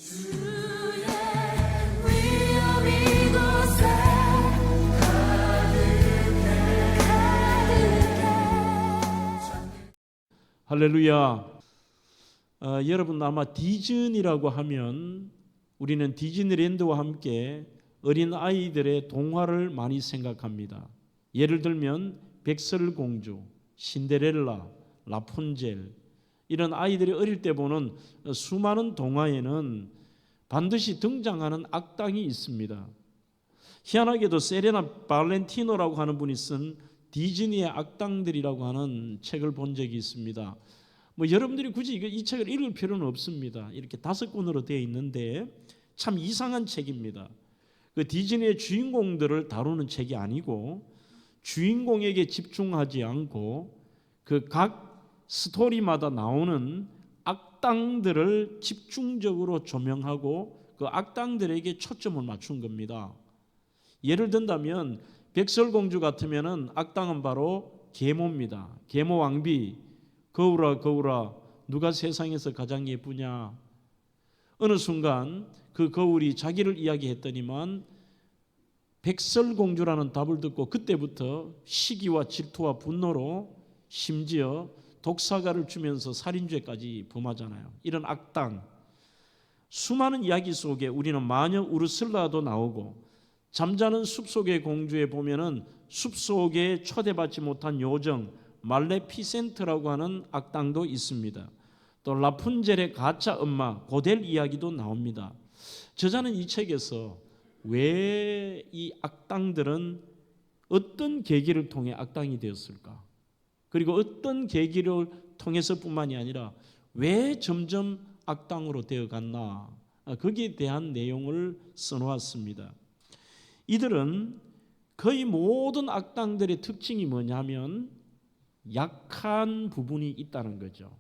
주의 위엄 이곳에 가득해. 할렐루야. 여러분 아마 디즈니라고 하면 우리는 디즈니랜드와 함께 어린 아이들의 동화를 많이 생각합니다. 예를 들면 백설공주, 신데렐라, 라푼젤, 이런 아이들이 어릴 때 보는 수많은 동화에는 반드시 등장하는 악당이 있습니다. 희한하게도 세레나 발렌티노라고 하는 분이 쓴 디즈니의 악당들이라고 하는 책을 본 적이 있습니다. 여러분들이 굳이 이 책을 읽을 필요는 없습니다. 이렇게 5권으로 되어 있는데 참 이상한 책입니다. 그 디즈니의 주인공들을 다루는 책이 아니고 주인공에게 집중하지 않고 그 각 스토리마다 나오는 악당들을 집중적으로 조명하고 그 악당들에게 초점을 맞춘 겁니다. 예를 든다면 백설공주 같으면은 악당은 바로 계모입니다. 계모 왕비, 거울아 거울아 누가 세상에서 가장 예쁘냐. 어느 순간 그 거울이 자기를 이야기했더니만 백설공주라는 답을 듣고 그때부터 시기와 질투와 분노로 심지어 독사가를 주면서 살인죄까지 범하잖아요. 이런 악당. 수많은 이야기 속에 우리는 마녀 우르슬라도 나오고 잠자는 숲속의 공주에 보면은 숲속에 초대받지 못한 요정 말레피센트라고 하는 악당도 있습니다. 또 라푼젤의 가짜 엄마 고델 이야기도 나옵니다. 저자는 이 책에서 왜 이 악당들은 어떤 계기를 통해 악당이 되었을까? 그리고 어떤 계기를 통해서뿐만이 아니라 왜 점점 악당으로 되어갔나? 거기에 대한 내용을 써놓았습니다. 이들은 거의 모든 악당들의 특징이 뭐냐면 약한 부분이 있다는 거죠.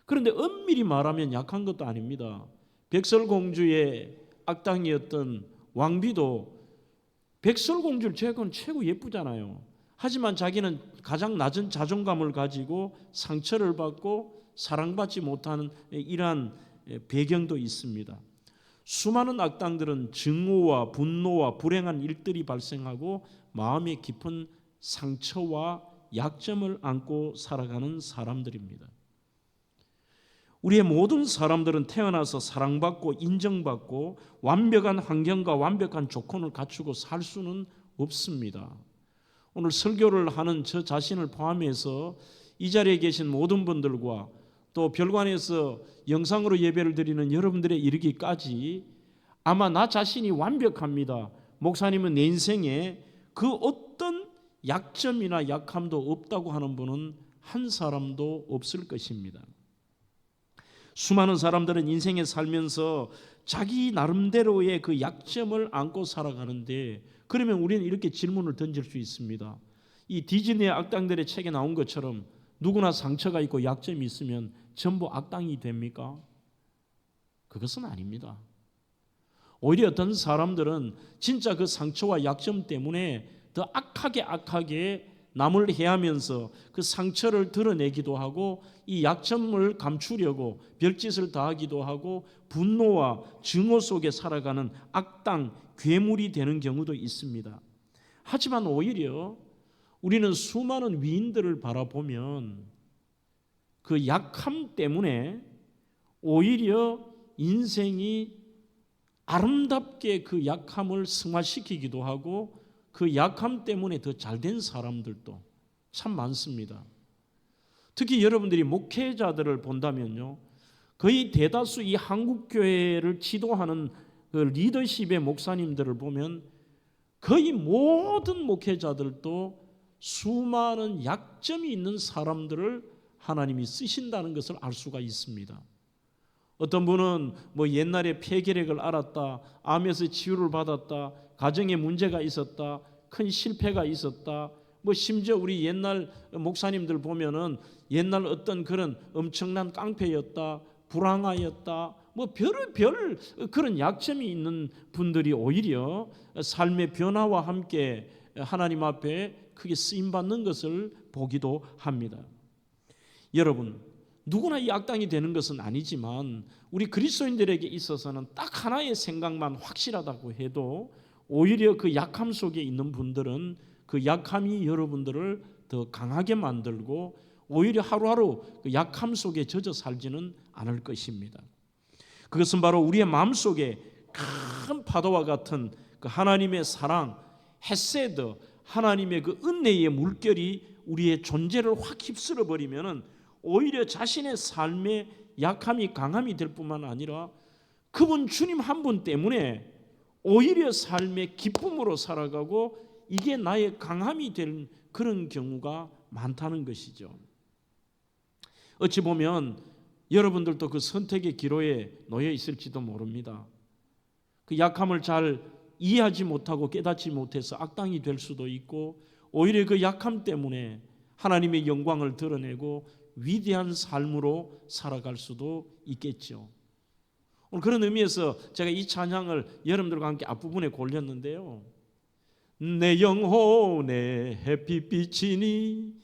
그런데 엄밀히 말하면 약한 것도 아닙니다. 백설공주의 악당이었던 왕비도 백설공주를 제건 최고 예쁘잖아요. 하지만 자기는 가장 낮은 자존감을 가지고 상처를 받고 사랑받지 못하는 이러한 배경도 있습니다. 수많은 악당들은 증오와 분노와 불행한 일들이 발생하고 마음에 깊은 상처와 약점을 안고 살아가는 사람들입니다. 우리의 모든 사람들은 태어나서 사랑받고 인정받고 완벽한 환경과 완벽한 조건을 갖추고 살 수는 없습니다. 오늘 설교를 하는 저 자신을 포함해서 이 자리에 계신 모든 분들과 또 별관에서 영상으로 예배를 드리는 여러분들에 이르기까지 아마 나 자신이 완벽합니다. 목사님은 내 인생에 그 어떤 약점이나 약함도 없다고 하는 분은 한 사람도 없을 것입니다. 수많은 사람들은 인생에 살면서 자기 나름대로의 그 약점을 안고 살아가는데, 그러면 우리는 이렇게 질문을 던질 수 있습니다. 이 디즈니의 악당들의 책에 나온 것처럼 누구나 상처가 있고 약점이 있으면 전부 악당이 됩니까? 그것은 아닙니다. 오히려 어떤 사람들은 진짜 그 상처와 약점 때문에 더 악하게 남을 해하면서 그 상처를 드러내기도 하고 이 약점을 감추려고 별짓을 다하기도 하고 분노와 증오 속에 살아가는 악당, 괴물이 되는 경우도 있습니다. 하지만 오히려 우리는 수많은 위인들을 바라보면 그 약함 때문에 오히려 인생이 아름답게 그 약함을 승화시키기도 하고 그 약함 때문에 더 잘된 사람들도 참 많습니다. 특히 여러분들이 목회자들을 본다면요, 거의 대다수 이 한국교회를 지도하는 그 리더십의 목사님들을 보면 거의 모든 목회자들도 수많은 약점이 있는 사람들을 하나님이 쓰신다는 것을 알 수가 있습니다. 어떤 분은 옛날에 폐결핵을 앓았다, 암에서 치유를 받았다, 가정에 문제가 있었다, 큰 실패가 있었다, 심지어 우리 옛날 목사님들 보면은 옛날 어떤 그런 엄청난 깡패였다, 불황아였다, 별 그런 약점이 있는 분들이 오히려 삶의 변화와 함께 하나님 앞에 크게 쓰임받는 것을 보기도 합니다. 여러분, 누구나 이 악당이 되는 것은 아니지만 우리 그리스도인들에게 있어서는 딱 하나의 생각만 확실하다고 해도 오히려 그 약함 속에 있는 분들은 그 약함이 여러분들을 더 강하게 만들고 오히려 하루하루 그 약함 속에 젖어 살지는 않을 것입니다. 그것은 바로 우리의 마음속에 큰 파도와 같은 그 하나님의 사랑, 헤세드, 하나님의 그 은혜의 물결이 우리의 존재를 확 휩쓸어 버리면은 오히려 자신의 삶의 약함이 강함이 될 뿐만 아니라 그분 주님 한 분 때문에 오히려 삶의 기쁨으로 살아가고 이게 나의 강함이 될 그런 경우가 많다는 것이죠. 어찌 보면 여러분들도 그 선택의 기로에 놓여 있을지도 모릅니다. 그 약함을 잘 이해하지 못하고 깨닫지 못해서 악당이 될 수도 있고 오히려 그 약함 때문에 하나님의 영광을 드러내고 위대한 삶으로 살아갈 수도 있겠죠. 오늘 그런 의미에서 제가 이 찬양을 여러분들과 함께 앞부분에 골렸는데요. 내 영혼의 햇빛이니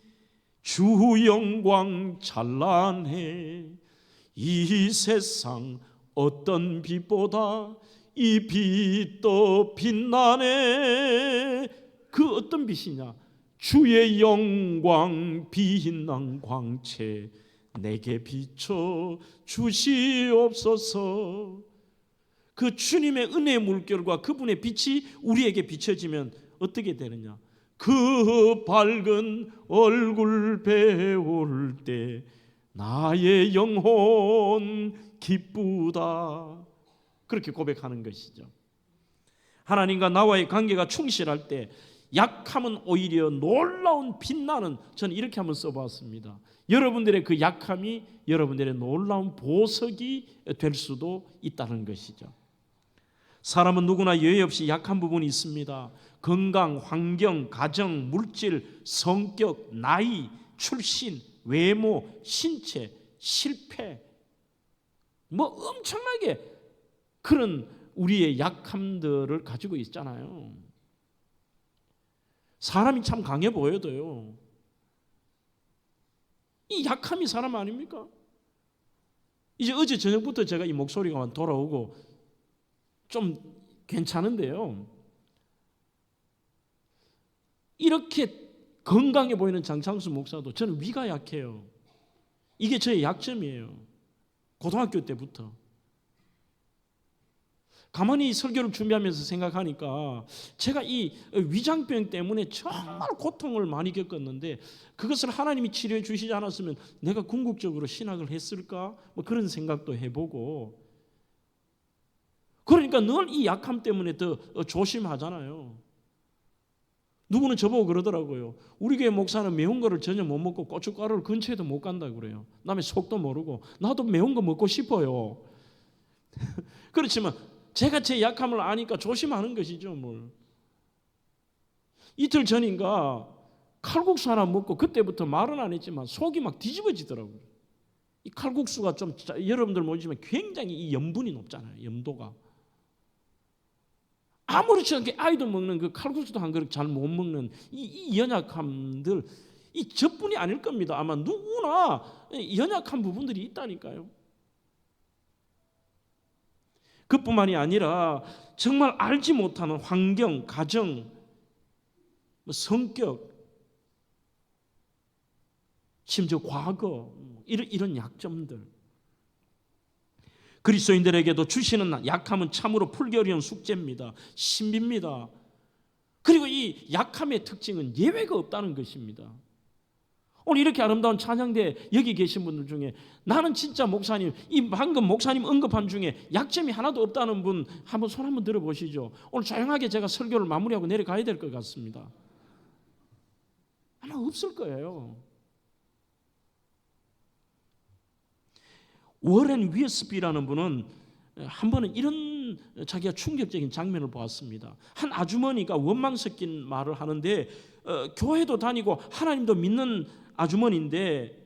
주 영광 찬란해 이 세상 어떤 빛보다 이 빛도 빛나네. 그 어떤 빛이냐? 주의 영광 빛난 광채 내게 비춰 주시옵소서. 그 주님의 은혜의 물결과 그분의 빛이 우리에게 비춰지면 어떻게 되느냐? 그 밝은 얼굴 배울 때 나의 영혼 기쁘다. 그렇게 고백하는 것이죠. 하나님과 나와의 관계가 충실할 때 약함은 오히려 놀라운 빛나는, 저는 이렇게 한번 써봤습니다. 여러분들의 그 약함이 여러분들의 놀라운 보석이 될 수도 있다는 것이죠. 사람은 누구나 예외 없이 약한 부분이 있습니다. 건강, 환경, 가정, 물질, 성격, 나이, 출신, 외모, 신체, 실패, 뭐 엄청나게 그런 우리의 약함들을 가지고 있잖아요. 사람이 참 강해 보여도요, 이 약함이 사람 아닙니까? 이제 어제 저녁부터 제가 이 목소리가 돌아오고 좀 괜찮은데요, 이렇게 건강해 보이는 장창수 목사도 저는 위가 약해요. 이게 저의 약점이에요. 고등학교 때부터. 가만히 설교를 준비하면서 생각하니까 제가 이 위장병 때문에 정말 고통을 많이 겪었는데 그것을 하나님이 치료해 주시지 않았으면 내가 궁극적으로 신학을 했을까? 뭐 그런 생각도 해보고, 그러니까 늘 이 약함 때문에 더 조심하잖아요. 누구는 저보고 그러더라고요. 우리 교회 목사는 매운 거를 전혀 못 먹고 고춧가루를 근처에도 못 간다고 그래요. 남의 속도 모르고. 나도 매운 거 먹고 싶어요. 그렇지만 제가 제 약함을 아니까 조심하는 것이죠. 뭘. 이틀 전인가 칼국수 하나 먹고 그때부터 말은 안 했지만 속이 막 뒤집어지더라고요. 이 칼국수가 좀 여러분들 모르지만 굉장히 이 염분이 높잖아요. 염도가. 아무렇지 않게 아이도 먹는 그 칼국수도 한 그릇 잘 못 먹는 이 연약함들, 이 저뿐이 아닐 겁니다. 아마 누구나 연약한 부분들이 있다니까요. 그뿐만이 아니라 정말 알지 못하는 환경, 가정, 성격, 심지어 과거, 이런 약점들. 그리스도인들에게도 주시는 약함은 참으로 풀기 어려운 숙제입니다. 신비입니다. 그리고 이 약함의 특징은 예외가 없다는 것입니다. 오늘 이렇게 아름다운 찬양대에 여기 계신 분들 중에 나는 진짜 목사님, 이 방금 목사님 언급한 중에 약점이 하나도 없다는 분 한번 손 한번 들어보시죠. 오늘 조용하게 제가 설교를 마무리하고 내려가야 될 것 같습니다. 아마 없을 거예요. 워렌 위어스비라는 분은 한 번은 이런 자기가 충격적인 장면을 보았습니다. 한 아주머니가 원망 섞인 말을 하는데 교회도 다니고 하나님도 믿는 아주머니인데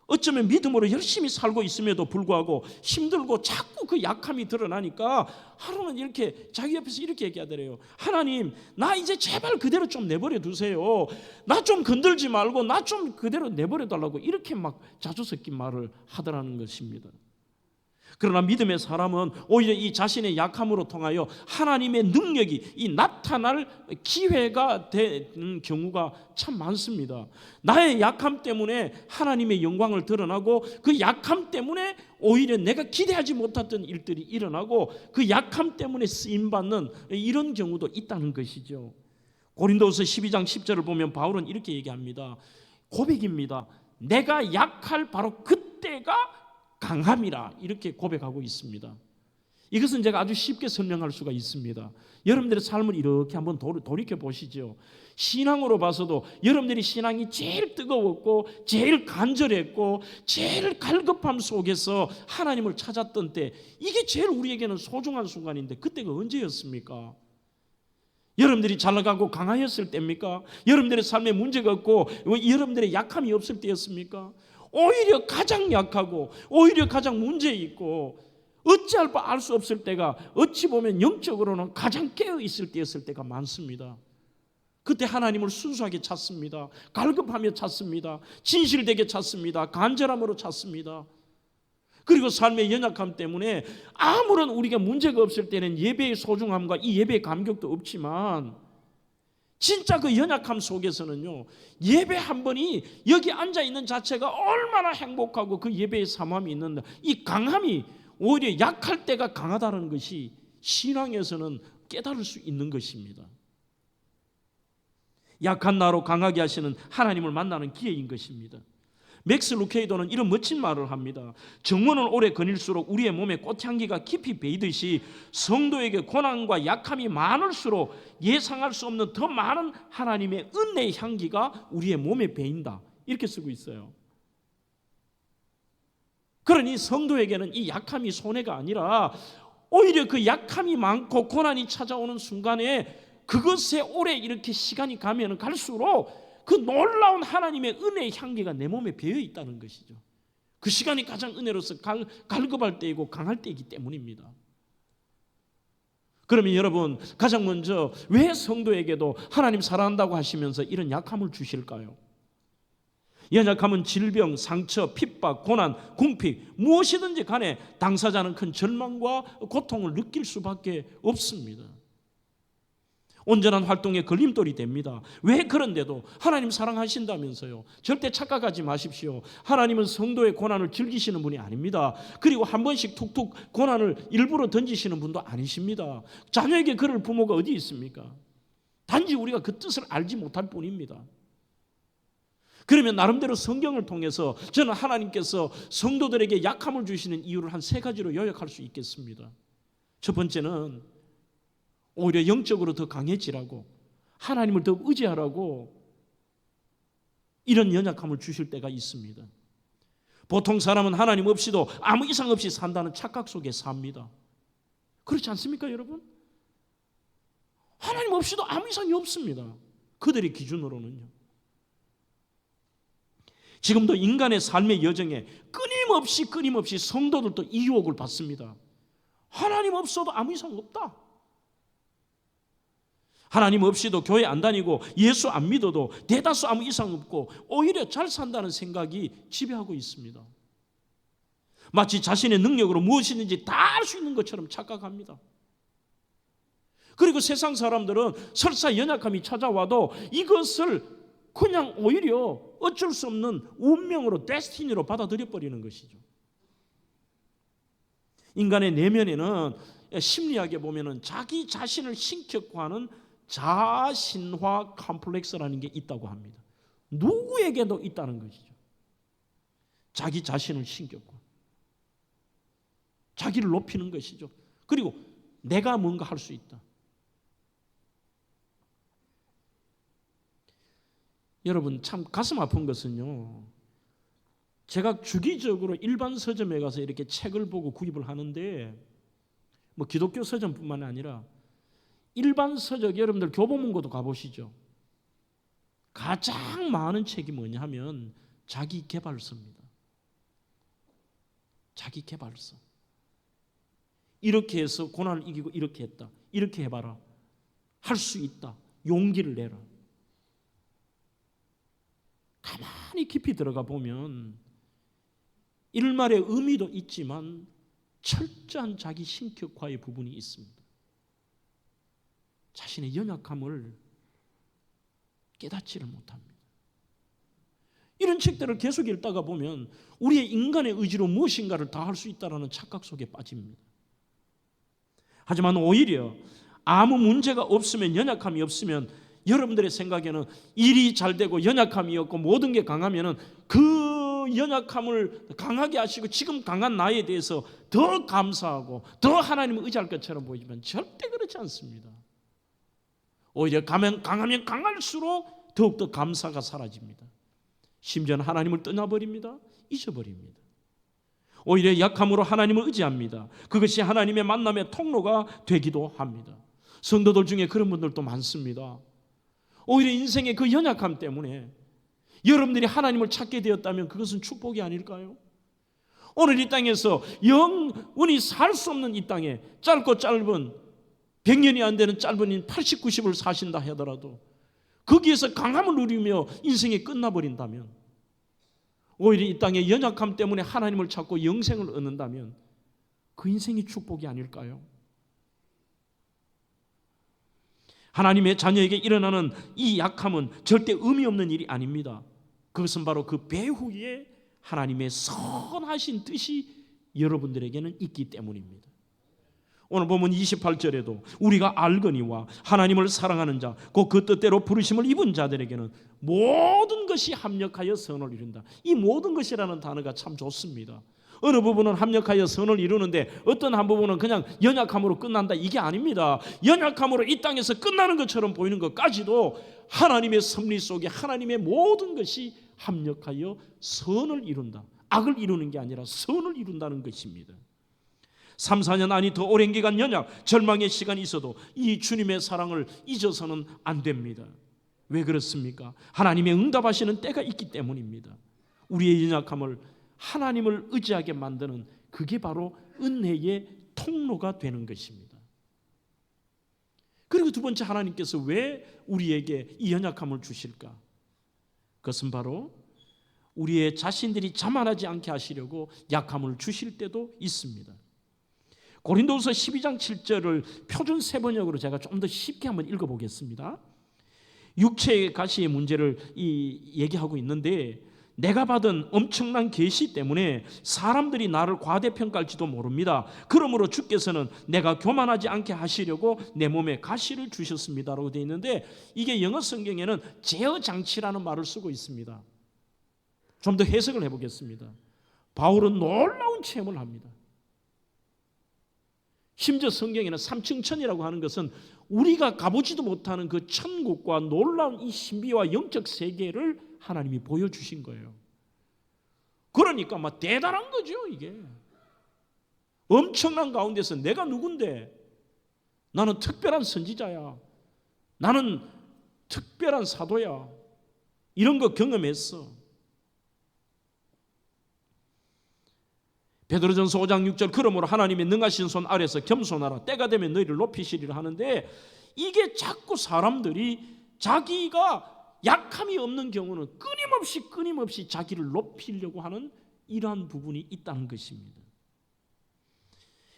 어쩌면 믿음으로 열심히 살고 있음에도 불구하고 힘들고 자꾸 그 약함이 드러나니까 하루는 이렇게 자기 옆에서 이렇게 얘기하더래요. 하나님, 나 이제 제발 그대로 좀 내버려 두세요. 나 좀 건들지 말고 나 좀 그대로 내버려 달라고 이렇게 막 자주 섞인 말을 하더라는 것입니다. 그러나 믿음의 사람은 오히려 이 자신의 약함으로 통하여 하나님의 능력이 이 나타날 기회가 되는 경우가 참 많습니다. 나의 약함 때문에 하나님의 영광을 드러나고 그 약함 때문에 오히려 내가 기대하지 못했던 일들이 일어나고 그 약함 때문에 쓰임받는 이런 경우도 있다는 것이죠. 고린도후서 12장 10절을 보면 바울은 이렇게 얘기합니다. 고백입니다. 내가 약할 바로 그때가 강함이라 이렇게 고백하고 있습니다. 이것은 제가 아주 쉽게 설명할 수가 있습니다. 여러분들의 삶을 이렇게 한번 돌이켜 보시죠. 신앙으로 봐서도 여러분들이 신앙이 제일 뜨거웠고 제일 간절했고 제일 갈급함 속에서 하나님을 찾았던 때 이게 제일 우리에게는 소중한 순간인데 그때가 언제였습니까? 여러분들이 잘 나가고 강하였을 때입니까? 여러분들의 삶에 문제가 없고 여러분들의 약함이 없을 때였습니까? 오히려 가장 약하고 오히려 가장 문제 있고 어찌할 바 알 수 없을 때가 어찌 보면 영적으로는 가장 깨어 있을 때였을 때가 많습니다. 그때 하나님을 순수하게 찾습니다. 갈급하며 찾습니다. 진실되게 찾습니다. 간절함으로 찾습니다. 그리고 삶의 연약함 때문에 아무런 우리가 문제가 없을 때는 예배의 소중함과 이 예배의 감격도 없지만 진짜 그 연약함 속에서는요, 예배 한 번이 여기 앉아 있는 자체가 얼마나 행복하고 그 예배의 사모함이 있는데 이 강함이 오히려 약할 때가 강하다는 것이 신앙에서는 깨달을 수 있는 것입니다. 약한 나로 강하게 하시는 하나님을 만나는 기회인 것입니다. 맥스 루케이도는 이런 멋진 말을 합니다. 정원을 오래 거닐수록 우리의 몸에 꽃향기가 깊이 배이듯이 성도에게 고난과 약함이 많을수록 예상할 수 없는 더 많은 하나님의 은혜의 향기가 우리의 몸에 배인다. 이렇게 쓰고 있어요. 그러니 성도에게는 이 약함이 손해가 아니라 오히려 그 약함이 많고 고난이 찾아오는 순간에 그것에 오래 이렇게 시간이 가면 갈수록 그 놀라운 하나님의 은혜의 향기가 내 몸에 배어 있다는 것이죠. 그 시간이 가장 은혜로서 갈급할 때이고 강할 때이기 때문입니다. 그러면 여러분, 가장 먼저 왜 성도에게도 하나님 사랑한다고 하시면서 이런 약함을 주실까요? 연약함은 질병, 상처, 핍박, 고난, 궁핍 무엇이든지 간에 당사자는 큰 절망과 고통을 느낄 수밖에 없습니다. 온전한 활동의 걸림돌이 됩니다. 왜 그런데도 하나님 사랑하신다면서요. 절대 착각하지 마십시오. 하나님은 성도의 고난을 즐기시는 분이 아닙니다. 그리고 한 번씩 툭툭 고난을 일부러 던지시는 분도 아니십니다. 자녀에게 그럴 부모가 어디 있습니까? 단지 우리가 그 뜻을 알지 못할 뿐입니다. 그러면 나름대로 성경을 통해서 저는 하나님께서 성도들에게 약함을 주시는 이유를 한 3가지로 요약할 수 있겠습니다. 첫 번째는 오히려 영적으로 더 강해지라고, 하나님을 더 의지하라고 이런 연약함을 주실 때가 있습니다. 보통 사람은 하나님 없이도 아무 이상 없이 산다는 착각 속에 삽니다. 그렇지 않습니까, 여러분? 하나님 없이도 아무 이상이 없습니다. 그들의 기준으로는요. 지금도 인간의 삶의 여정에 끊임없이 성도들도 이 유혹을 받습니다. 하나님 없어도 아무 이상 없다. 하나님 없이도 교회 안 다니고 예수 안 믿어도 대다수 아무 이상 없고 오히려 잘 산다는 생각이 지배하고 있습니다. 마치 자신의 능력으로 무엇이든지 다 할 수 있는 것처럼 착각합니다. 그리고 세상 사람들은 설사 연약함이 찾아와도 이것을 그냥 오히려 어쩔 수 없는 운명으로, 데스티니로 받아들여 버리는 것이죠. 인간의 내면에는 심리학에 보면은 자기 자신을 신격화하는 자신화 컴플렉스라는 게 있다고 합니다. 누구에게도 있다는 것이죠. 자기 자신을 신격화, 자기를 높이는 것이죠. 그리고 내가 뭔가 할 수 있다. 여러분, 참 가슴 아픈 것은요, 제가 주기적으로 일반 서점에 가서 이렇게 책을 보고 구입을 하는데 뭐 기독교 서점뿐만 아니라 일반 서적, 여러분들 교보문고도 가보시죠. 가장 많은 책이 뭐냐 하면 자기 개발서입니다. 자기 개발서. 이렇게 해서 고난을 이기고 이렇게 했다. 이렇게 해봐라. 할 수 있다. 용기를 내라. 가만히 깊이 들어가 보면 일말의 의미도 있지만 철저한 자기 신격화의 부분이 있습니다. 자신의 연약함을 깨닫지를 못합니다. 이런 책들을 계속 읽다가 보면 우리의 인간의 의지로 무엇인가를 다 할 수 있다는 착각 속에 빠집니다. 하지만 오히려 아무 문제가 없으면, 연약함이 없으면 여러분들의 생각에는 일이 잘 되고 연약함이 없고 모든 게 강하면은 그 연약함을 강하게 하시고 지금 강한 나에 대해서 더 감사하고 더 하나님을 의지할 것처럼 보이지만 절대 그렇지 않습니다. 오히려 강하면 강할수록 더욱더 감사가 사라집니다. 심지어는 하나님을 떠나버립니다. 잊어버립니다. 오히려 약함으로 하나님을 의지합니다. 그것이 하나님의 만남의 통로가 되기도 합니다. 성도들 중에 그런 분들도 많습니다. 오히려 인생의 그 연약함 때문에 여러분들이 하나님을 찾게 되었다면 그것은 축복이 아닐까요? 오늘 이 땅에서 영원히 살 수 없는 이 땅에 짧고 짧은 100년이 안 되는 짧은 80, 90을 사신다 하더라도 거기에서 강함을 누리며 인생이 끝나버린다면, 오히려 이 땅의 연약함 때문에 하나님을 찾고 영생을 얻는다면 그 인생이 축복이 아닐까요? 하나님의 자녀에게 일어나는 이 약함은 절대 의미 없는 일이 아닙니다. 그것은 바로 그 배후에 하나님의 선하신 뜻이 여러분들에게는 있기 때문입니다. 오늘 보면 28절에도 우리가 알거니와 하나님을 사랑하는 자, 곧 그 뜻대로 부르심을 입은 자들에게는 모든 것이 합력하여 선을 이룬다. 이 모든 것이라는 단어가 참 좋습니다. 어느 부분은 합력하여 선을 이루는데 어떤 한 부분은 그냥 연약함으로 끝난다, 이게 아닙니다. 연약함으로 이 땅에서 끝나는 것처럼 보이는 것까지도 하나님의 섭리 속에 하나님의 모든 것이 합력하여 선을 이룬다. 악을 이루는 게 아니라 선을 이룬다는 것입니다. 3, 4년 아니 더 오랜 기간 연약, 절망의 시간이 있어도 이 주님의 사랑을 잊어서는 안 됩니다. 왜 그렇습니까? 하나님의 응답하시는 때가 있기 때문입니다. 우리의 연약함을 하나님을 의지하게 만드는 그게 바로 은혜의 통로가 되는 것입니다. 그리고 두 번째, 하나님께서 왜 우리에게 이 연약함을 주실까? 그것은 바로 우리의 자신들이 자만하지 않게 하시려고 약함을 주실 때도 있습니다. 고린도후서 12장 7절을 표준 세번역으로 제가 좀 더 쉽게 한번 읽어보겠습니다. 육체의 가시의 문제를 얘기하고 있는데, 내가 받은 엄청난 계시 때문에 사람들이 나를 과대평가할지도 모릅니다. 그러므로 주께서는 내가 교만하지 않게 하시려고 내 몸에 가시를 주셨습니다라고 되어 있는데, 이게 영어 성경에는 제어장치라는 말을 쓰고 있습니다. 좀 더 해석을 해보겠습니다. 바울은 놀라운 체험을 합니다. 심지어 성경에는 삼층천이라고 하는 것은 우리가 가보지도 못하는 그 천국과 놀라운 이 신비와 영적 세계를 하나님이 보여주신 거예요. 그러니까 막 대단한 거죠. 이게 엄청난 가운데서 내가 누군데, 나는 특별한 선지자야, 나는 특별한 사도야, 이런 거 경험했어. 베드로전서 5장 6절, 그러므로 하나님의 능하신 손 아래서 겸손하라, 때가 되면 너희를 높이시리라 하는데, 이게 자꾸 사람들이 자기가 약함이 없는 경우는 끊임없이 자기를 높이려고 하는 이러한 부분이 있다는 것입니다.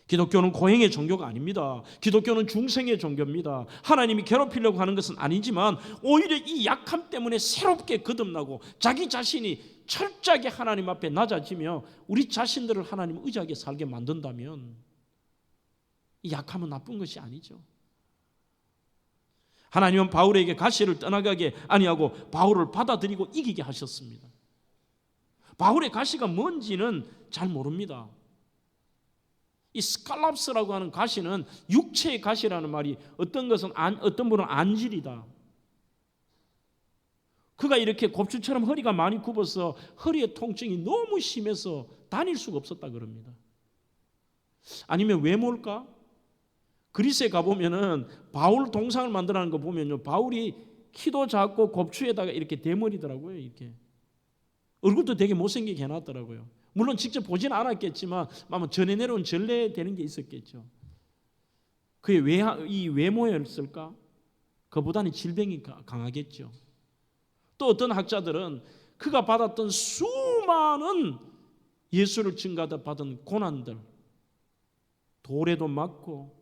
기독교는 고행의 종교가 아닙니다. 기독교는 중생의 종교입니다. 하나님이 괴롭히려고 하는 것은 아니지만 오히려 이 약함 때문에 새롭게 거듭나고 자기 자신이 철저하게 하나님 앞에 낮아지며 우리 자신들을 하나님 의지하게 살게 만든다면 이 약함은 나쁜 것이 아니죠. 하나님은 바울에게 가시를 떠나가게 아니하고 바울을 받아들이고 이기게 하셨습니다. 바울의 가시가 뭔지는 잘 모릅니다. 이 스칼랍스라고 하는 가시는 육체의 가시라는 말이, 어떤 분은 안질이다. 그가 이렇게 곱추처럼 허리가 많이 굽어서 허리의 통증이 너무 심해서 다닐 수가 없었다 그럽니다. 아니면 외모일까? 그리스에 가보면은 바울 동상을 만들어낸 거 보면요, 바울이 키도 작고 곱추에다가 이렇게 대머리더라고요. 이렇게 얼굴도 되게 못생기게 해놨더라고요. 물론 직접 보지는 않았겠지만 아마 전해 내려온 전례되는 게 있었겠죠. 그의 이 외모였을까? 그보다는 질병이 강하겠죠. 또 어떤 학자들은 그가 받았던 수많은 예수를 증거하다 받은 고난들, 돌에도 맞고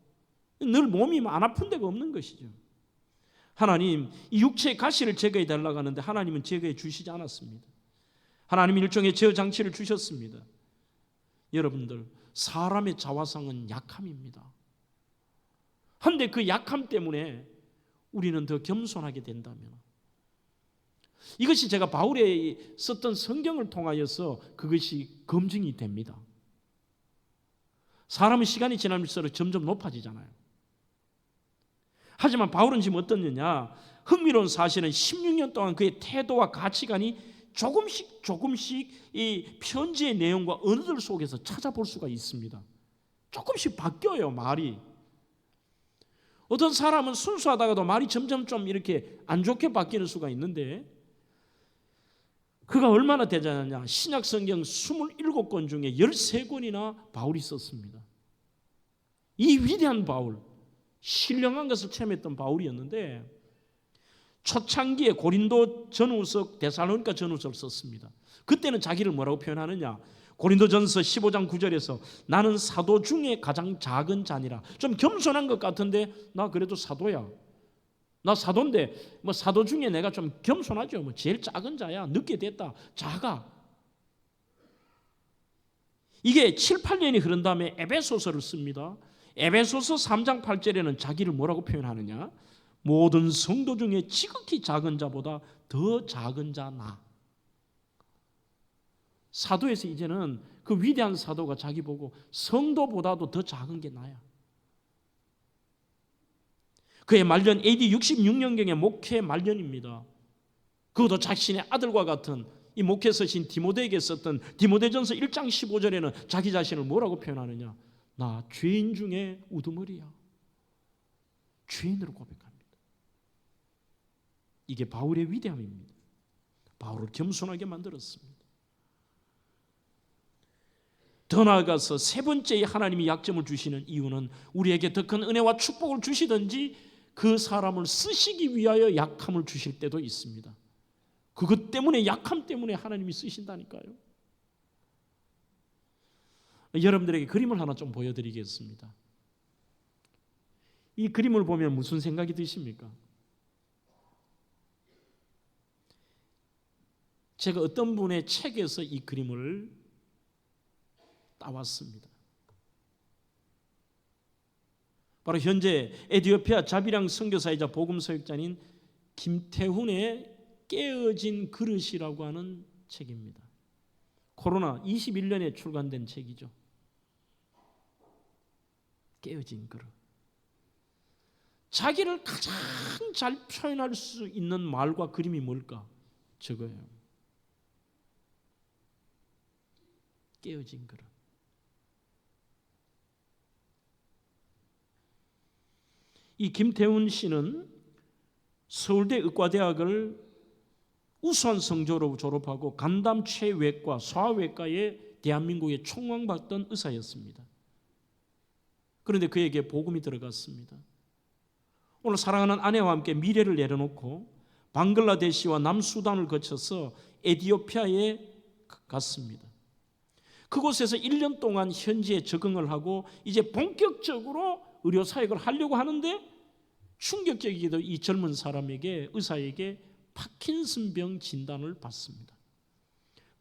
늘 몸이 안 아픈 데가 없는 것이죠. 하나님, 이 육체의 가시를 제거해 달라고 하는데 하나님은 제거해 주시지 않았습니다. 하나님은 일종의 제어 장치를 주셨습니다. 여러분들, 사람의 자화상은 약함입니다. 그런데 그 약함 때문에 우리는 더 겸손하게 된다면, 이것이 제가 바울이 썼던 성경을 통하여서 그것이 검증이 됩니다. 사람은 시간이 지날수록 점점 높아지잖아요. 하지만 바울은 지금 어떻느냐? 흥미로운 사실은 16년 동안 그의 태도와 가치관이 조금씩 이 편지의 내용과 언어들 속에서 찾아볼 수가 있습니다. 조금씩 바뀌어요, 말이. 어떤 사람은 순수하다가도 말이 점점 좀 이렇게 안 좋게 바뀌는 수가 있는데, 그가 얼마나 대단하냐? 신약 성경 27권 중에 13권이나 바울이 썼습니다. 이 위대한 바울, 신령한 것을 체험했던 바울이었는데, 초창기에 고린도 전후서, 데살로니가 전후서를 썼습니다. 그때는 자기를 뭐라고 표현하느냐? 고린도전서 15장 9절에서 나는 사도 중에 가장 작은 자니라. 좀 겸손한 것 같은데 나 그래도 사도야. 나 사도인데 뭐 사도 중에 내가 좀 겸손하죠. 뭐 제일 작은 자야. 늦게 됐다. 작아. 이게 7, 8년이 흐른 다음에 에베소서를 씁니다. 에베소서 3장 8절에는 자기를 뭐라고 표현하느냐? 모든 성도 중에 지극히 작은 자보다 더 작은 자 나. 사도에서 이제는 그 위대한 사도가 자기 보고 성도보다도 더 작은 게 나야. 그의 말년 AD 66년경의 목회 말년입니다. 그것도 자신의 아들과 같은 이 목회 서신 디모데에게 썼던 디모데전서 1장 15절에는 자기 자신을 뭐라고 표현하느냐? 나 죄인 중에 우두머리야. 죄인으로 고백합니다. 이게 바울의 위대함입니다. 바울을 겸손하게 만들었습니다. 더 나아가서 세 번째의 하나님이 약점을 주시는 이유는 우리에게 더 큰 은혜와 축복을 주시든지 그 사람을 쓰시기 위하여 약함을 주실 때도 있습니다. 그것 때문에, 약함 때문에 하나님이 쓰신다니까요. 여러분들에게 그림을 하나 좀 보여드리겠습니다. 이 그림을 보면 무슨 생각이 드십니까? 제가 어떤 분의 책에서 이 그림을 따왔습니다. 바로 현재 에티오피아 자비랑 선교사이자 복음서역자인 김태훈의 깨어진 그릇이라고 하는 책입니다. 코로나 21년에 출간된 책이죠. 깨어진 그릇. 자기를 가장 잘 표현할 수 있는 말과 그림이 뭘까? 저거예요. 깨어진 그릇. 이 김태훈 씨는 서울대 의과대학을 우수한 성적으로 졸업하고 간담 최외과, 소아외과에 대한민국에 총망받던 의사였습니다. 그런데 그에게 복음이 들어갔습니다. 오늘 사랑하는 아내와 함께 미래를 내려놓고 방글라데시와 남수단을 거쳐서 에티오피아에 갔습니다. 그곳에서 1년 동안 현지에 적응을 하고 이제 본격적으로 의료 사역을 하려고 하는데, 충격적이게도 이 젊은 사람에게, 의사에게 파킨슨병 진단을 받습니다.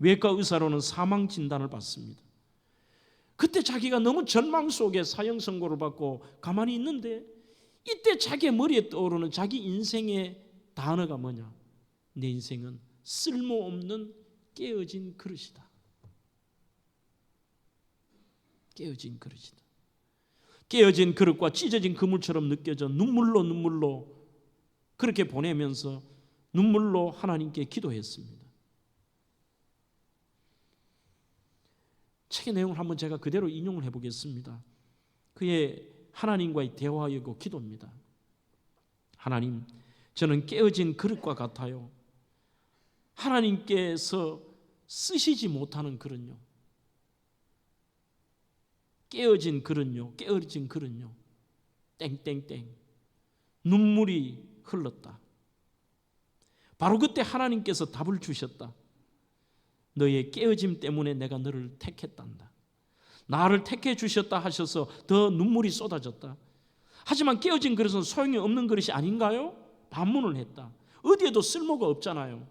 외과 의사로는 사망 진단을 받습니다. 그때 자기가 너무 절망 속에 사형 선고를 받고 가만히 있는데, 이때 자기의 머리에 떠오르는 자기 인생의 단어가 뭐냐? 내 인생은 쓸모없는 깨어진 그릇이다. 깨어진 그릇이다. 깨어진 그릇과 찢어진 그물처럼 느껴져 눈물로 그렇게 보내면서 눈물로 하나님께 기도했습니다. 책의 내용을 한번 제가 그대로 인용을 해보겠습니다. 그의 하나님과의 대화이고 기도입니다. 하나님, 저는 깨어진 그릇과 같아요. 하나님께서 쓰시지 못하는 그릇요. 깨어진 그릇요, 깨어진 그릇요, 땡땡땡, 눈물이 흘렀다. 바로 그때 하나님께서 답을 주셨다. 너의 깨어짐 때문에 내가 너를 택했단다. 나를 택해 주셨다 하셔서 더 눈물이 쏟아졌다. 하지만 깨어진 그릇은 소용이 없는 그릇이 아닌가요? 반문을 했다. 어디에도 쓸모가 없잖아요.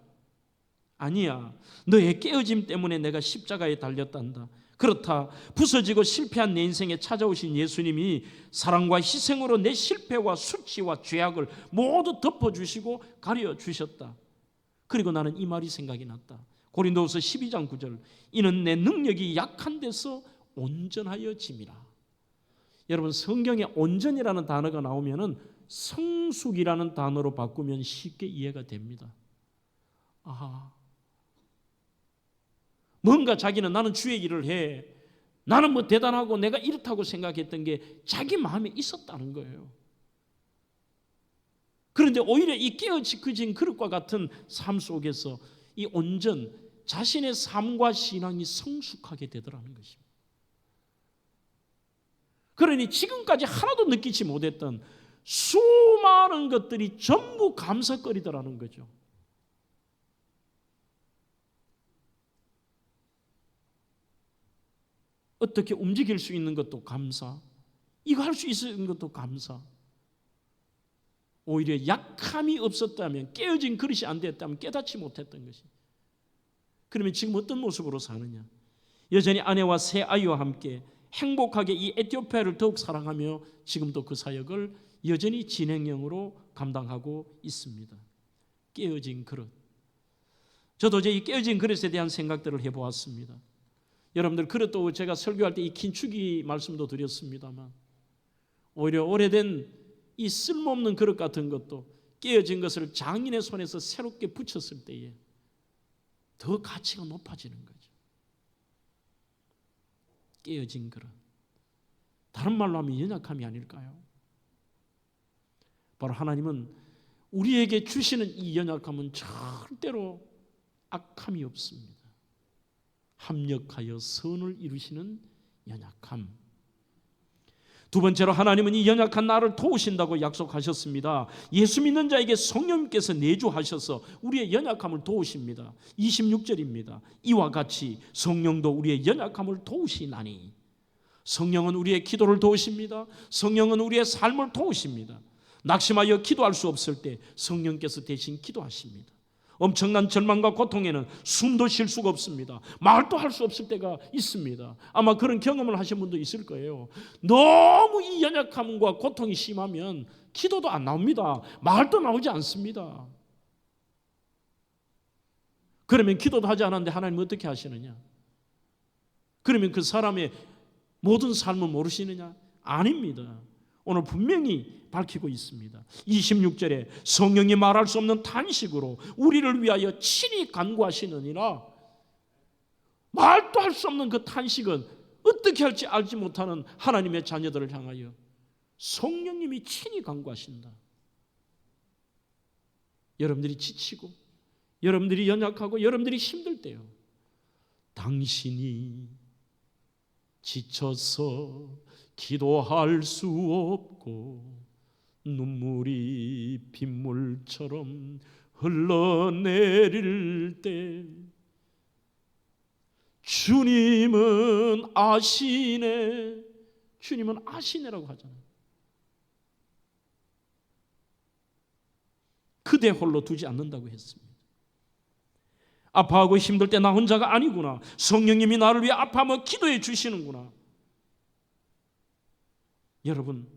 아니야, 너의 깨어짐 때문에 내가 십자가에 달렸단다. 그렇다, 부서지고 실패한 내 인생에 찾아오신 예수님이 사랑과 희생으로 내 실패와 수치와 죄악을 모두 덮어주시고 가려주셨다. 그리고 나는 이 말이 생각이 났다. 고린도후서 12장 9절, 이는 내 능력이 약한 데서 온전하여짐이라. 여러분, 성경에 온전이라는 단어가 나오면은 성숙이라는 단어로 바꾸면 쉽게 이해가 됩니다. 아, 뭔가 자기는 나는 주의 일을 해, 나는 뭐 대단하고 내가 이렇다고 생각했던 게 자기 마음에 있었다는 거예요. 그런데 오히려 이 깨어지진 그릇과 같은 삶 속에서 이 온전, 자신의 삶과 신앙이 성숙하게 되더라는 것입니다. 그러니 지금까지 하나도 느끼지 못했던 수많은 것들이 전부 감사거리더라는 거죠. 어떻게 움직일 수 있는 것도 감사, 이거 할 수 있는 것도 감사. 오히려 약함이 없었다면, 깨어진 그릇이 안 됐다면 깨닫지 못했던 것이. 그러면 지금 어떤 모습으로 사느냐? 여전히 아내와 세 아이와 함께 행복하게 이 에티오피아를 더욱 사랑하며 지금도 그 사역을 여전히 진행형으로 감당하고 있습니다. 깨어진 그릇. 저도 이제 이 깨어진 그릇에 대한 생각들을 해보았습니다. 여러분들, 그릇도 제가 설교할 때 이 긴축이 말씀도 드렸습니다만, 오히려 오래된 이 쓸모없는 그릇 같은 것도 깨어진 것을 장인의 손에서 새롭게 붙였을 때에 더 가치가 높아지는 거죠. 깨어진 그릇. 다른 말로 하면 연약함이 아닐까요? 바로 하나님은 우리에게 주시는 이 연약함은 절대로 악함이 없습니다. 합력하여 선을 이루시는 연약함. 두 번째로, 하나님은 이 연약한 나를 도우신다고 약속하셨습니다. 예수 믿는 자에게 성령님께서 내주하셔서 우리의 연약함을 도우십니다. 26절입니다. 이와 같이 성령도 우리의 연약함을 도우시나니. 성령은 우리의 기도를 도우십니다. 성령은 우리의 삶을 도우십니다. 낙심하여 기도할 수 없을 때 성령께서 대신 기도하십니다. 엄청난 절망과 고통에는 숨도 쉴 수가 없습니다. 말도 할 수 없을 때가 있습니다. 아마 그런 경험을 하신 분도 있을 거예요. 너무 이 연약함과 고통이 심하면 기도도 안 나옵니다. 말도 나오지 않습니다. 그러면 기도도 하지 않았는데 하나님은 어떻게 하시느냐? 그러면 그 사람의 모든 삶을 모르시느냐? 아닙니다. 오늘 분명히 밝히고 있습니다. 26절에 성령이 말할 수 없는 탄식으로 우리를 위하여 친히 간구하시느니라. 말도 할 수 없는 그 탄식은 어떻게 할지 알지 못하는 하나님의 자녀들을 향하여 성령님이 친히 간구하신다. 여러분들이 지치고, 여러분들이 연약하고, 여러분들이 힘들 때요, 당신이 지쳐서 기도할 수 없고 눈물이 빗물처럼 흘러내릴 때 주님은 아시네. 주님은 아시네라고 하잖아요. 그대 홀로 두지 않는다고 했습니다. 아파하고 힘들 때 나 혼자가 아니구나. 성령님이 나를 위해 아파하며 기도해 주시는구나. 여러분,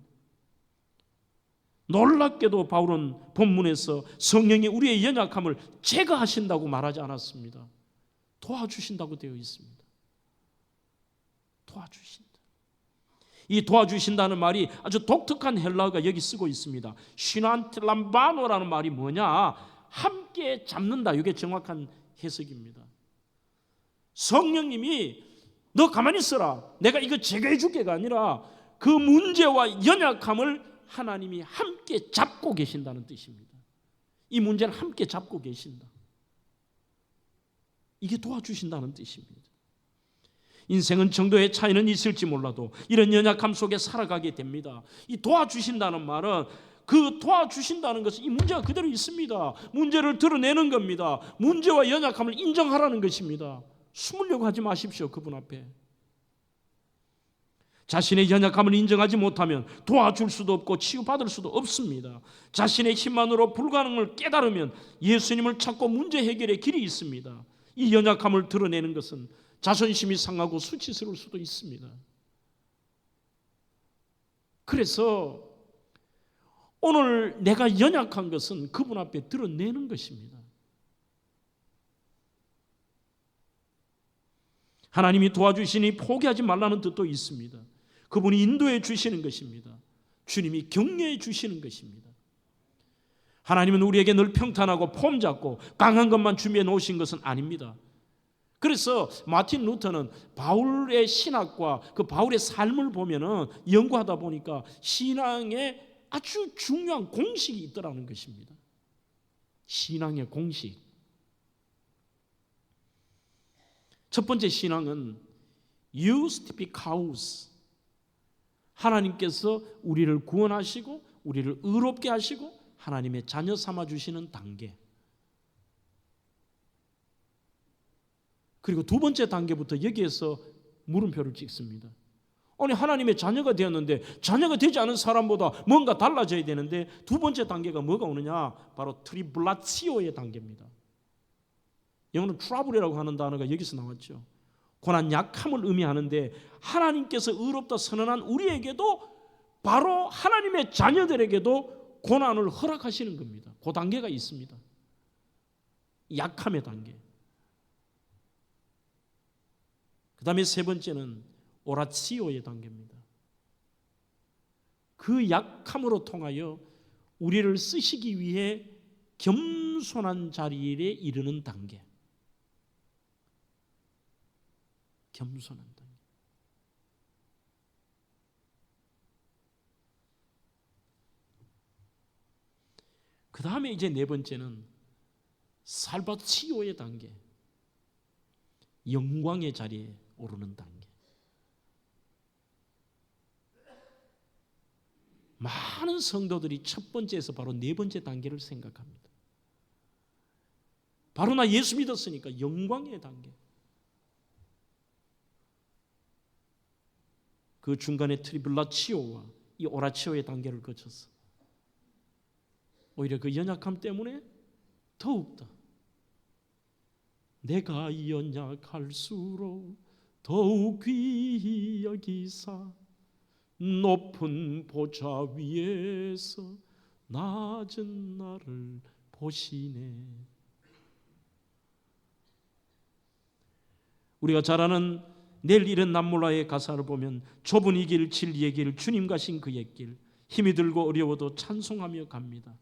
놀랍게도 바울은 본문에서 성령이 우리의 연약함을 제거하신다고 말하지 않았습니다. 도와주신다고 되어 있습니다. 도와주신다. 이 도와주신다는 말이 아주 독특한 헬라어가 여기 쓰고 있습니다. 시난틀람바노라는 말이 뭐냐? 함께 잡는다. 이게 정확한 해석입니다. 성령님이 너 가만히 있어라, 내가 이거 제거해 줄게가 아니라 그 문제와 연약함을 하나님이 함께 잡고 계신다는 뜻입니다. 이 문제를 함께 잡고 계신다. 이게 도와주신다는 뜻입니다. 인생은 정도의 차이는 있을지 몰라도 이런 연약함 속에 살아가게 됩니다. 이 도와주신다는 말은 그 도와주신다는 것은 이 문제가 그대로 있습니다. 문제를 드러내는 겁니다. 문제와 연약함을 인정하라는 것입니다. 숨으려고 하지 마십시오. 그분 앞에. 자신의 연약함을 인정하지 못하면 도와줄 수도 없고 치유받을 수도 없습니다. 자신의 힘만으로 불가능을 깨달으면 예수님을 찾고 문제 해결의 길이 있습니다. 이 연약함을 드러내는 것은 자존심이 상하고 수치스러울 수도 있습니다. 그래서 오늘 내가 연약한 것은 그분 앞에 드러내는 것입니다. 하나님이 도와주시니 포기하지 말라는 뜻도 있습니다. 그분이 인도해 주시는 것입니다. 주님이 격려해 주시는 것입니다. 하나님은 우리에게 늘 평탄하고 폼 잡고 강한 것만 준비해 놓으신 것은 아닙니다. 그래서 마틴 루터는 바울의 신학과 그 바울의 삶을 보면은 연구하다 보니까 신앙에 아주 중요한 공식이 있더라는 것입니다. 신앙의 공식. 첫 번째 신앙은 justificaus. 하나님께서 우리를 구원하시고 우리를 의롭게 하시고 하나님의 자녀 삼아 주시는 단계. 그리고 두 번째 단계부터 여기에서 물음표를 찍습니다. 아니 하나님의 자녀가 되었는데 자녀가 되지 않은 사람보다 뭔가 달라져야 되는데 두 번째 단계가 뭐가 오느냐? 바로 트리블라치오의 단계입니다. 영어는 트러블이라고 하는 단어가 여기서 나왔죠. 고난 약함을 의미하는데 하나님께서 의롭다 선언한 우리에게도 바로 하나님의 자녀들에게도 고난을 허락하시는 겁니다. 그 단계가 있습니다. 약함의 단계. 그 다음에 세 번째는 오라치오의 단계입니다. 그 약함으로 통하여 우리를 쓰시기 위해 겸손한 자리에 이르는 단계. 겸손한 단계. 그 다음에 이제 네 번째는 살바치오의 단계. 영광의 자리에 오르는 단계. 많은 성도들이 첫 번째에서 바로 네 번째 단계를 생각합니다. 바로 나 예수 믿었으니까 영광의 단계. 그 중간에 트리블라치오와 이 오라치오의 단계를 거쳐서 오히려 그 연약함 때문에 더욱더 내가 연약할수록 더욱 귀히 여기사 높은 보좌 위에서 낮은 나를 보시네. 우리가 잘 아는 내일 이른 남몰라의 가사를 보면 좁은 이 길 진리의 길 주님 가신 그의 길 힘이 들고 어려워도 찬송하며 갑니다.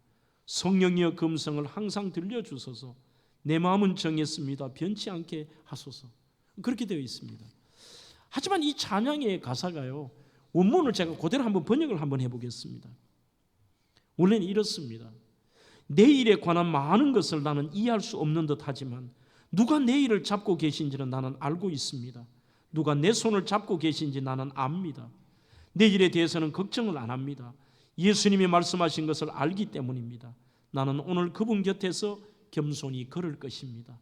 성령이여 금성을 항상 들려주소서. 내 마음은 정했습니다. 변치 않게 하소서. 그렇게 되어 있습니다. 하지만 이 찬양의 가사가요, 원문을 제가 그대로 한번 번역을 한번 해보겠습니다. 원래는 이렇습니다. 내일에 관한 많은 것을 나는 이해할 수 없는 듯 하지만 누가 내일을 잡고 계신지는 나는 알고 있습니다. 누가 내 손을 잡고 계신지 나는 압니다. 내일에 대해서는 걱정을 안 합니다. 예수님이 말씀하신 것을 알기 때문입니다. 나는 오늘 그분 곁에서 겸손히 걸을 것입니다.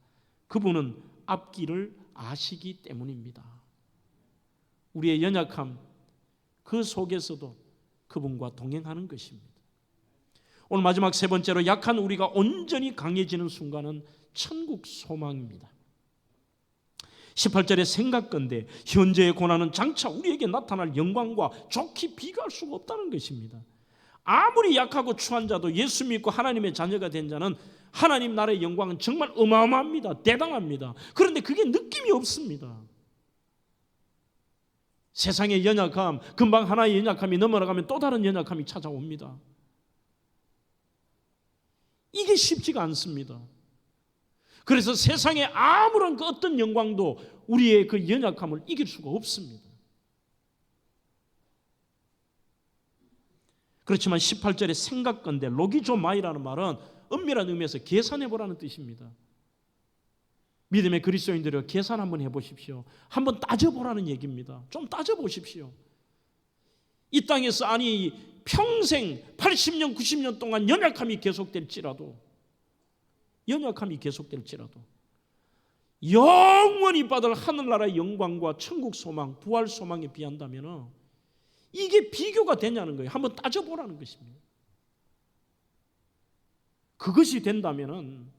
그분은 앞길을 아시기 때문입니다. 우리의 연약함 그 속에서도 그분과 동행하는 것입니다. 오늘 마지막 세 번째로 약한 우리가 온전히 강해지는 순간은 천국 소망입니다. 18절의 생각건대 현재의 고난은 장차 우리에게 나타날 영광과 좋게 비교할 수가 없다는 것입니다. 아무리 약하고 추한 자도 예수 믿고 하나님의 자녀가 된 자는 하나님 나라의 영광은 정말 어마어마합니다. 대단합니다. 그런데 그게 느낌이 없습니다. 세상의 연약함, 금방 하나의 연약함이 넘어가면 또 다른 연약함이 찾아옵니다. 이게 쉽지가 않습니다. 그래서 세상에 아무런 그 어떤 영광도 우리의 그 연약함을 이길 수가 없습니다. 그렇지만 18절의 생각건대 로기조마이라는 말은 엄밀한 의미에서 계산해보라는 뜻입니다. 믿음의 그리스도인들을 계산 한번 해보십시오. 한번 따져보라는 얘기입니다. 좀 따져보십시오. 이 땅에서 아니 평생 80년 90년 동안 연약함이 계속될지라도 영원히 받을 하늘나라의 영광과 천국 소망, 부활 소망에 비한다면 이게 비교가 되냐는 거예요. 한번 따져보라는 것입니다. 그것이 된다면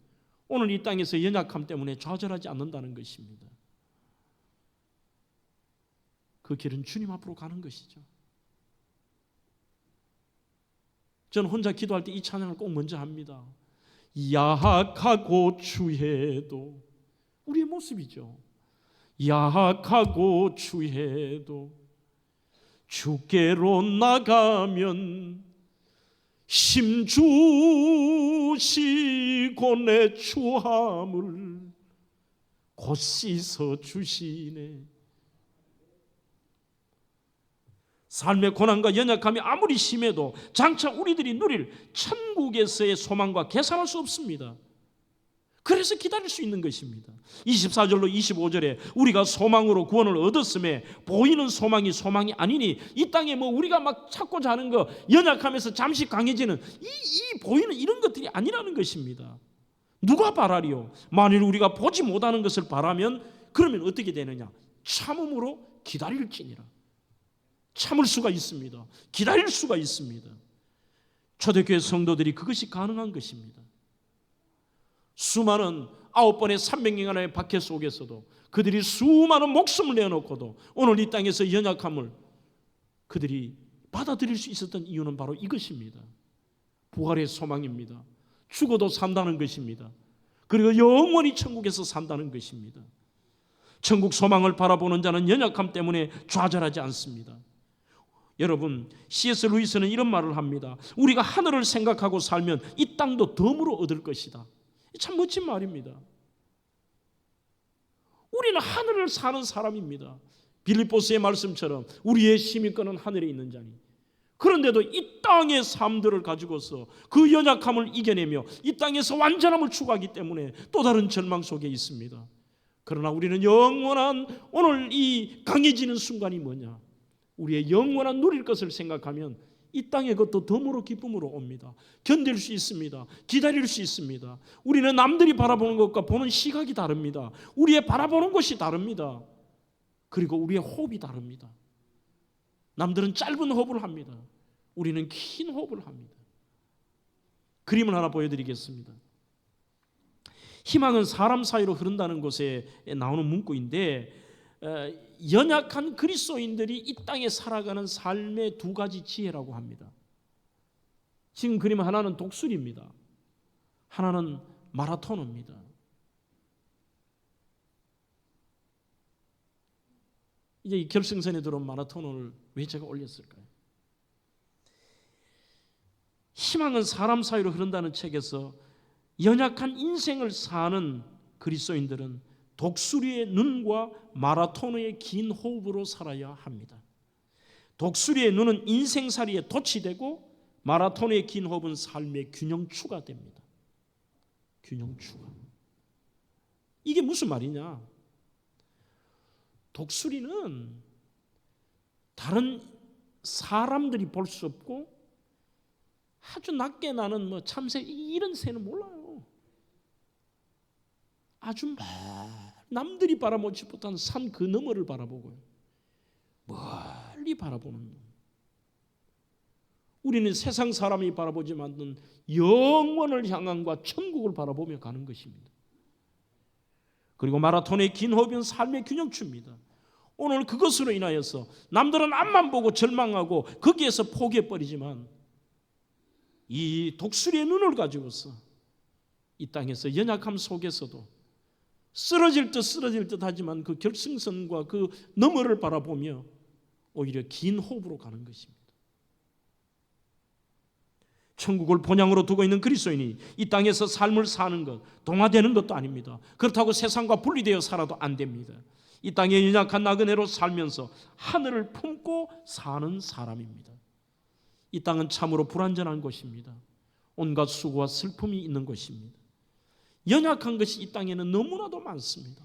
오늘 이 땅에서 연약함 때문에 좌절하지 않는다는 것입니다. 그 길은 주님 앞으로 가는 것이죠. 저는 혼자 기도할 때 이 찬양을 꼭 먼저 합니다. 약하고 추해도, 우리의 모습이죠. 약하고 추해도 주께로 나가면 힘주시고 내 추함을 곧 씻어주시네. 삶의 고난과 연약함이 아무리 심해도 장차 우리들이 누릴 천국에서의 소망과 계산할 수 없습니다. 그래서 기다릴 수 있는 것입니다. 24절로 25절에 우리가 소망으로 구원을 얻었음에 보이는 소망이 소망이 아니니, 이 땅에 뭐 우리가 막 찾고자 하는 거, 연약하면서 잠시 강해지는 이 보이는 이런 것들이 아니라는 것입니다. 누가 바라리요? 만일 우리가 보지 못하는 것을 바라면 그러면 어떻게 되느냐? 참음으로 기다릴지니라. 참을 수가 있습니다. 기다릴 수가 있습니다. 초대교회 성도들이 그것이 가능한 것입니다. 수많은 9번의 300년간의 박해 속에서도 그들이 수많은 목숨을 내어놓고도 오늘 이 땅에서 연약함을 그들이 받아들일 수 있었던 이유는 바로 이것입니다. 부활의 소망입니다. 죽어도 산다는 것입니다. 그리고 영원히 천국에서 산다는 것입니다. 천국 소망을 바라보는 자는 연약함 때문에 좌절하지 않습니다. 여러분, C.S. 루이스는 이런 말을 합니다. 우리가 하늘을 생각하고 살면 이 땅도 덤으로 얻을 것이다. 참 멋진 말입니다. 우리는 하늘을 사는 사람입니다. 빌립보스의 말씀처럼 우리의 시민권은 하늘에 있는 자니, 그런데도 이 땅의 삶들을 가지고서 그 연약함을 이겨내며 이 땅에서 완전함을 추구하기 때문에 또 다른 절망 속에 있습니다. 그러나 우리는 영원한 오늘 이 강해지는 순간이 뭐냐? 우리의 영원한 누릴 것을 생각하면 이 땅의 것도 덤으로 기쁨으로 옵니다. 견딜 수 있습니다. 기다릴 수 있습니다. 우리는 남들이 바라보는 것과 보는 시각이 다릅니다. 우리의 바라보는 것이 다릅니다. 그리고 우리의 호흡이 다릅니다. 남들은 짧은 호흡을 합니다. 우리는 긴 호흡을 합니다. 그림을 하나 보여드리겠습니다. 희망은 사람 사이로 흐른다는 곳에 나오는 문구인데, 연약한 그리스도인들이 이 땅에 살아가는 삶의 두 가지 지혜라고 합니다. 지금 그림 하나는 독수리입니다. 하나는 마라토너입니다. 이제 이 결승선에 들어온 마라토너를 왜 제가 올렸을까요? 희망은 사람 사이로 흐른다는 책에서 연약한 인생을 사는 그리스도인들은 독수리의 눈과 마라토너의 긴 호흡으로 살아야 합니다. 독수리의 눈은 인생살이에 돛이 되고 마라토너의 긴 호흡은 삶의 균형추가 됩니다. 균형추가. 이게 무슨 말이냐? 독수리는 다른 사람들이 볼 수 없고 아주 낮게 나는 뭐 참새 이런 새는 몰라요. 아주 남들이 바라보지 못한 산 그 너머를 바라보고요. 멀리 바라보는 놈. 우리는 세상 사람이 바라보지 않는 영원을 향한과 천국을 바라보며 가는 것입니다. 그리고 마라톤의 긴 호흡은 삶의 균형추입니다. 오늘 그것으로 인하여서 남들은 앞만 보고 절망하고 거기에서 포기해버리지만 이 독수리의 눈을 가지고서 이 땅에서 연약함 속에서도 쓰러질 듯 하지만 그 결승선과 그 너머를 바라보며 오히려 긴 호흡으로 가는 것입니다. 천국을 본향으로 두고 있는 그리스도인이 이 땅에서 삶을 사는 것, 동화되는 것도 아닙니다. 그렇다고 세상과 분리되어 살아도 안 됩니다. 이 땅에 연약한 나그네로 살면서 하늘을 품고 사는 사람입니다. 이 땅은 참으로 불완전한 곳입니다. 온갖 수고와 슬픔이 있는 곳입니다. 연약한 것이 이 땅에는 너무나도 많습니다.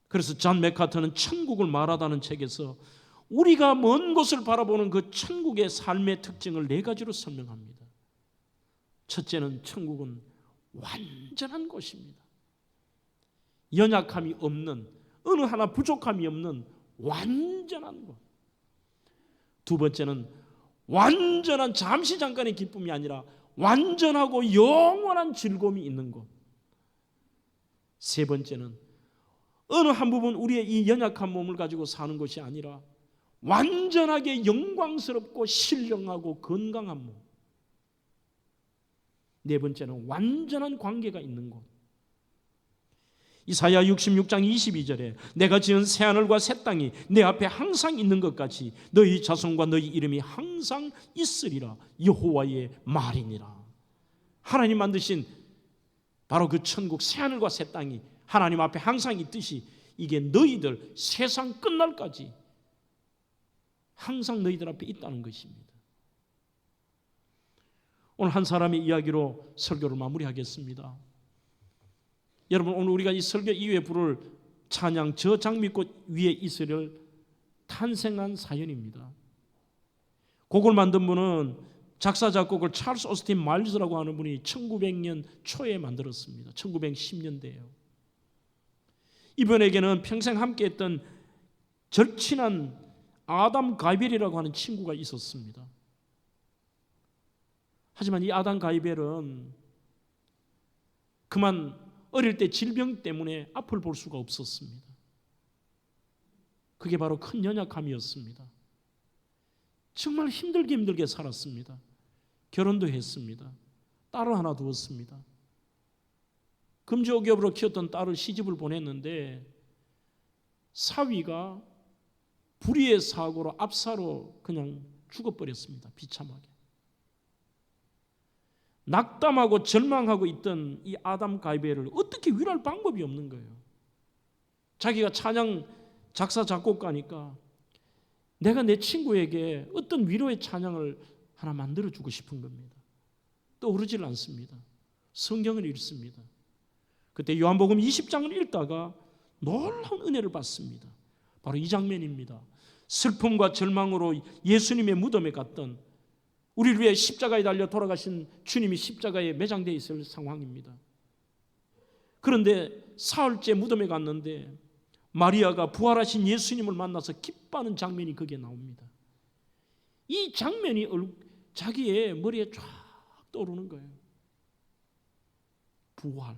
그래서 존 맥카트는 천국을 말하다는 책에서 우리가 먼 곳을 바라보는 그 천국의 삶의 특징을 4가지로 설명합니다. 첫째는 천국은 완전한 곳입니다. 연약함이 없는, 어느 하나 부족함이 없는 완전한 곳. 두 번째는 완전한 잠시 잠깐의 기쁨이 아니라 완전하고 영원한 즐거움이 있는 곳. 세 번째는 어느 한 부분 우리의 이 연약한 몸을 가지고 사는 것이 아니라 완전하게 영광스럽고 신령하고 건강한 몸. 네 번째는 완전한 관계가 있는 곳. 이사야 66장 22절에 내가 지은 새하늘과 새 땅이 내 앞에 항상 있는 것 같이 너희 자손과 너희 이름이 항상 있으리라. 여호와의 말이니라. 하나님 만드신 바로 그 천국 새하늘과 새 땅이 하나님 앞에 항상 있듯이 이게 너희들 세상 끝날까지 항상 너희들 앞에 있다는 것입니다. 오늘 한 사람의 이야기로 설교를 마무리하겠습니다. 여러분, 오늘 우리가 이 설교 이후에 부를 찬양 저 장미꽃 위에 있으리를 탄생한 사연입니다. 곡을 만든 분은 작사 작곡을 찰스 오스틴 마일즈라고 하는 분이 1900년 초에 만들었습니다. 1910년대예요. 이분에게는 평생 함께했던 절친한 아담 가이벨이라고 하는 친구가 있었습니다. 하지만 이 아담 가이벨은 그만 어릴 때 질병 때문에 앞을 볼 수가 없었습니다. 그게 바로 큰 연약함이었습니다. 정말 힘들게 살았습니다. 결혼도 했습니다. 딸을 하나 두었습니다. 금지옥엽으로 키웠던 딸을 시집을 보냈는데 사위가 불의의 사고로 압사로 그냥 죽어버렸습니다. 비참하게. 낙담하고 절망하고 있던 이 아담 가이벨을 어떻게 위로할 방법이 없는 거예요. 자기가 찬양 작사 작곡가니까 내가 내 친구에게 어떤 위로의 찬양을 하나 만들어주고 싶은 겁니다. 떠오르질 않습니다. 성경을 읽습니다. 그때 요한복음 20장을 읽다가 놀라운 은혜를 받습니다. 바로 이 장면입니다. 슬픔과 절망으로 예수님의 무덤에 갔던, 우리를 위해 십자가에 달려 돌아가신 주님이 십자가에 매장되어 있을 상황입니다. 그런데 사흘째 무덤에 갔는데 마리아가 부활하신 예수님을 만나서 기뻐하는 장면이 거기에 나옵니다. 이 장면이 자기의 머리에 쫙 떠오르는 거예요. 부활.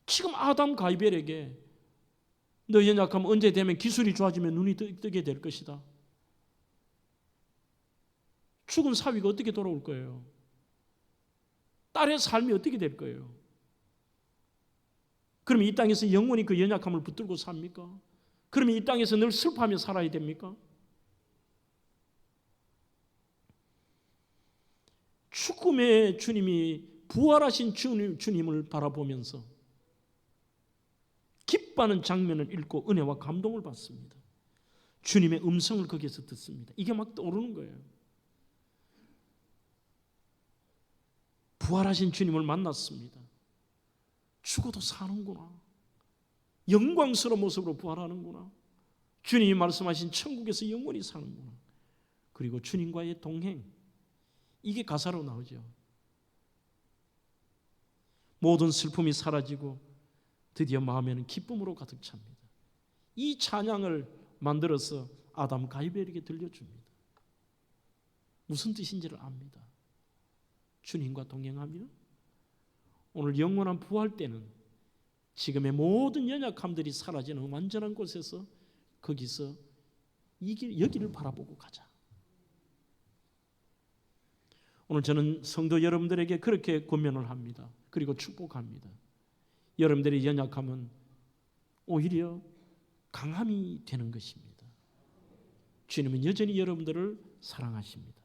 지금 아담 가이벨에게 너 연약하면 언제 되면 기술이 좋아지면 눈이 뜨게 될 것이다. 죽은 사위가 어떻게 돌아올 거예요? 딸의 삶이 어떻게 될 거예요? 그러면 이 땅에서 영원히 그 연약함을 붙들고 삽니까? 그러면 이 땅에서 늘 슬퍼하며 살아야 됩니까? 죽음의 주님이 부활하신 주님을 바라보면서 기뻐하는 장면을 읽고 은혜와 감동을 받습니다. 주님의 음성을 거기에서 듣습니다. 이게 막 떠오르는 거예요. 부활하신 주님을 만났습니다. 죽어도 사는구나. 영광스러운 모습으로 부활하는구나. 주님이 말씀하신 천국에서 영원히 사는구나. 그리고 주님과의 동행. 이게 가사로 나오죠. 모든 슬픔이 사라지고 드디어 마음에는 기쁨으로 가득 찹니다. 이 찬양을 만들어서 아담 가이벨에게 들려줍니다. 무슨 뜻인지를 압니다. 주님과 동행하며 오늘 영원한 부활 때는 지금의 모든 연약함들이 사라지는 완전한 곳에서 거기서 여기를 바라보고 가자. 오늘 저는 성도 여러분들에게 그렇게 권면을 합니다. 그리고 축복합니다. 여러분들의 연약함은 오히려 강함이 되는 것입니다. 주님은 여전히 여러분들을 사랑하십니다.